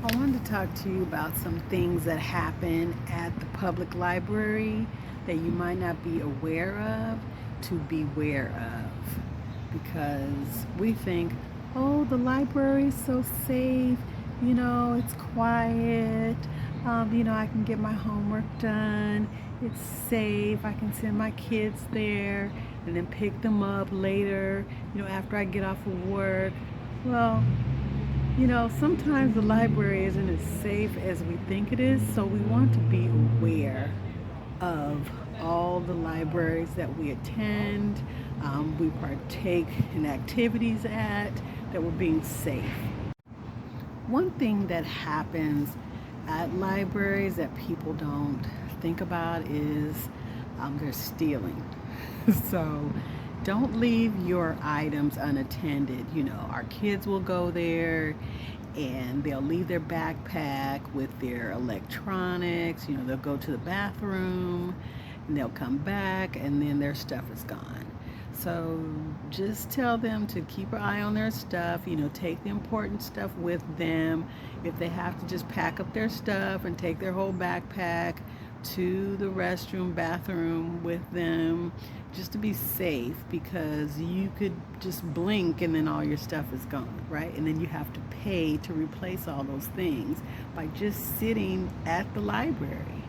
I wanted to talk to you about some things that happen at the public library that you might not be aware of to beware of. Because we think, oh, the library is so safe, it's quiet, I can get my homework done, it's safe, I can send my kids there and then pick them up later, after I get off of work. Well, sometimes the library isn't as safe as we think it is, so we want to be aware of all the libraries that we attend, we partake in activities at, that we're being safe. One thing that happens at libraries that people don't think about is they're stealing. So don't leave your items unattended. Our kids will go there and they'll leave their backpack with their electronics. They'll go to the bathroom and they'll come back and then their stuff is gone. So just tell them to keep an eye on their stuff, take the important stuff with them. If they have to just pack up their stuff and take their whole backpack to the restroom, bathroom with them, just to be safe, because you could just blink and then all your stuff is gone, right? And then you have to pay to replace all those things by just sitting at the library.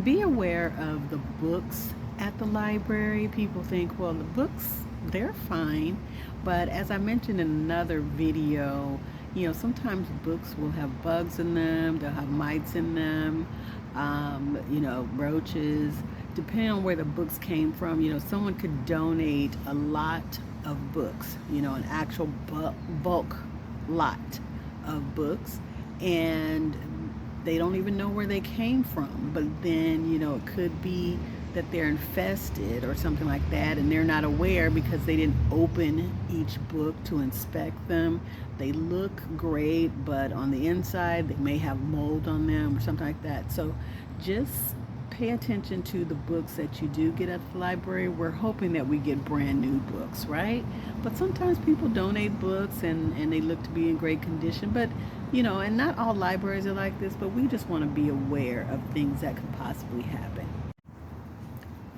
Be aware of the books at the library. People think, well, the books, they're fine. But as I mentioned in another video, sometimes books will have bugs in them, they'll have mites in them, roaches. Depending on where the books came from, someone could donate a lot of books, an actual bulk lot of books, and they don't even know where they came from. But then, it could be that they're infested or something like that, and they're not aware because they didn't open each book to inspect them. They look great, but on the inside, they may have mold on them or something like that. So just pay attention to the books that you do get at the library. We're hoping that we get brand new books, right? But sometimes people donate books and they look to be in great condition. But, and not all libraries are like this, but we just want to be aware of things that could possibly happen.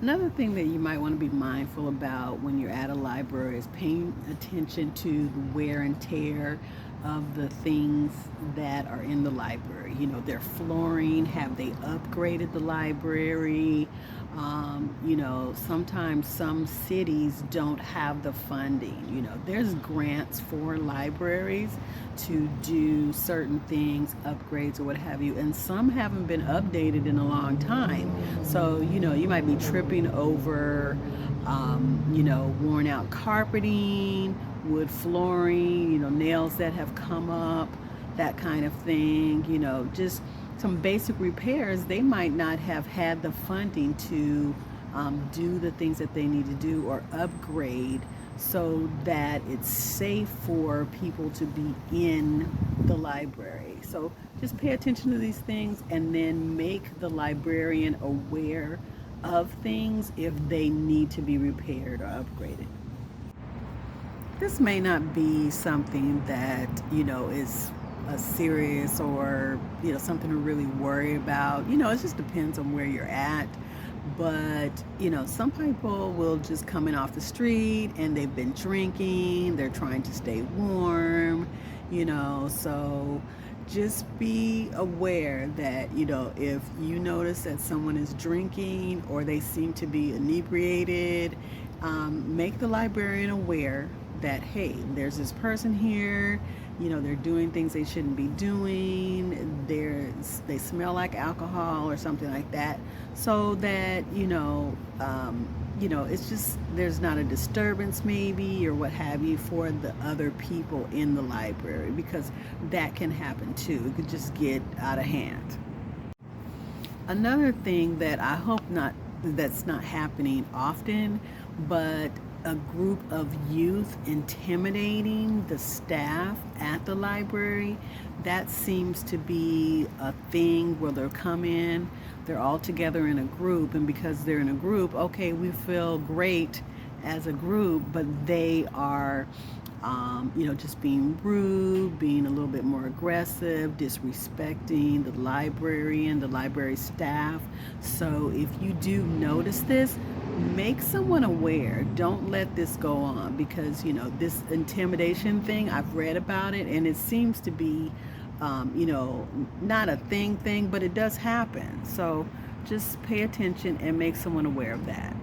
Another thing that you might want to be mindful about when you're at a library is paying attention to the wear and tear of the things that are in the library. Their flooring, have they upgraded the library? Sometimes some cities don't have the funding. There's grants for libraries to do certain things, upgrades or what have you, and some haven't been updated in a long time. So, you might be tripping over, worn out carpeting, wood flooring, nails that have come up, that kind of thing, just some basic repairs. They might not have had the funding to do the things that they need to do or upgrade so that it's safe for people to be in the library. So just pay attention to these things and then make the librarian aware of things if they need to be repaired or upgraded. This may not be something that, is a serious or, something to really worry about. It just depends on where you're at. But, some people will just come in off the street and they've been drinking, they're trying to stay warm, so just be aware that, if you notice that someone is drinking or they seem to be inebriated, make the librarian aware that, hey, there's this person here, they're doing things they shouldn't be doing, they smell like alcohol or something like that, so that, it's just, there's not a disturbance maybe or what have you for the other people in the library, because that can happen too. It could just get out of hand. Another thing that I hope that's not happening often, but a group of youth intimidating the staff at the library, that seems to be a thing where they'll come in, they're all together in a group, and because they're in a group, okay, we feel great as a group, but they are just being rude, being a little bit more aggressive, disrespecting the librarian, the library staff. So if you do notice this, make someone aware. Don't let this go on, because this intimidation thing, I've read about it, and it seems to be not a thing, but it does happen. So just pay attention and make someone aware of that.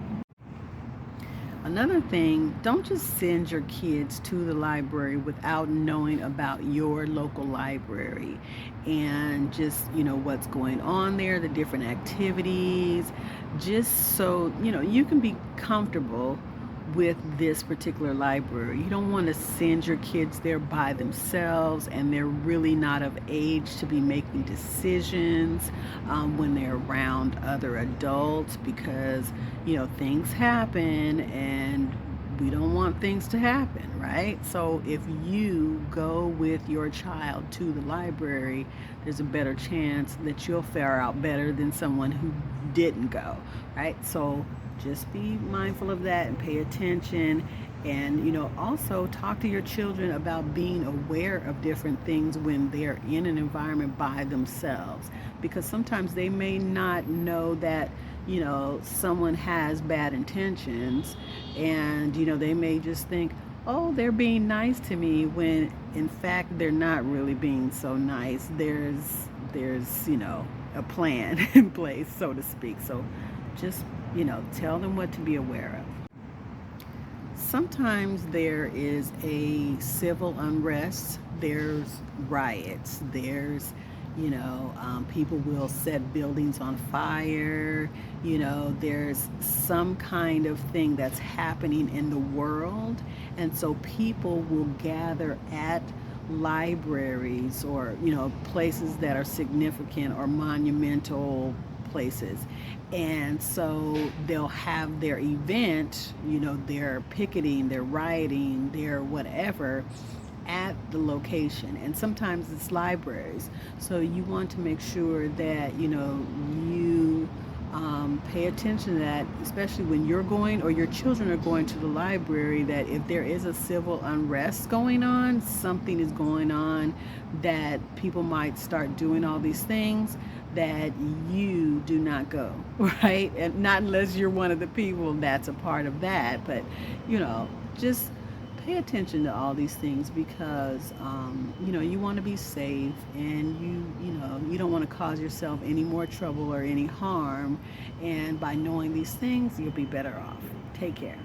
Another thing, don't just send your kids to the library without knowing about your local library and just, what's going on there, the different activities, just so, you can be comfortable with this particular library. You don't want to send your kids there by themselves and they're really not of age to be making decisions when they're around other adults, because things happen and we don't want things to happen, right? So if you go with your child to the library, there's a better chance that you'll fare out better than someone who didn't go, right? So just be mindful of that and pay attention. And also talk to your children about being aware of different things when they're in an environment by themselves, because sometimes they may not know that someone has bad intentions, and they may just think, oh, they're being nice to me, when in fact they're not really being so nice. There's a plan in place, so to speak. So just tell them what to be aware of. Sometimes there is a civil unrest, there's riots, there's people will set buildings on fire, there's some kind of thing that's happening in the world, and so people will gather at libraries or places that are significant or monumental places. And so they'll have their event, their picketing, their rioting, their whatever, at the location. And sometimes it's libraries. So you want to make sure that you pay attention to that, especially when you're going or your children are going to the library, that if there is a civil unrest going on, something is going on, that people might start doing all these things, that you do not go, right? And not unless you're one of the people that's a part of that. But just pay attention to all these things, because you want to be safe, and you don't want to cause yourself any more trouble or any harm, and by knowing these things you'll be better off. Take care.